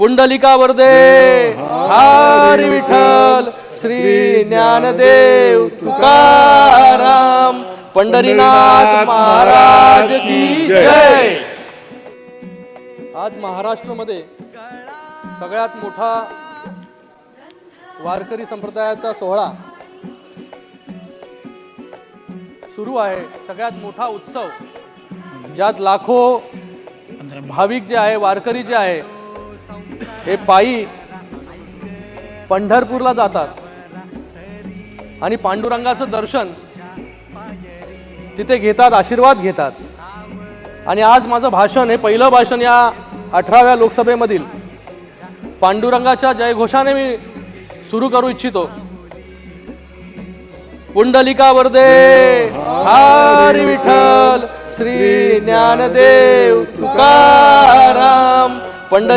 पुंडलिका वरदे हरी विठ्ठल श्री ज्ञानदेव तुकाराम पंढरीनाथ महाराज की जय। आज महाराष्ट्रामध्ये सगळ्यात मोठा वारकरी संप्रदायाचा सोहळा सुरू आहे। सगळ्यात मोठा उत्सव ज्यात लाखो भाविक जे आहे, वारकरी जे आहे, हे पायी पंढरपूरला जातात आणि पांडुरंगाचं दर्शन तिथे घेतात, आशीर्वाद घेतात। आणि आज माझं भाषण हे पहिलं भाषण या 18व्या लोकसभेमधील पांडुरंगाच्या जयघोषाने मी सुरू करू इच्छितो। पुंडलिका वरदे हरी विठ्ठल श्री ज्ञानदेव तुकाराम पंढरी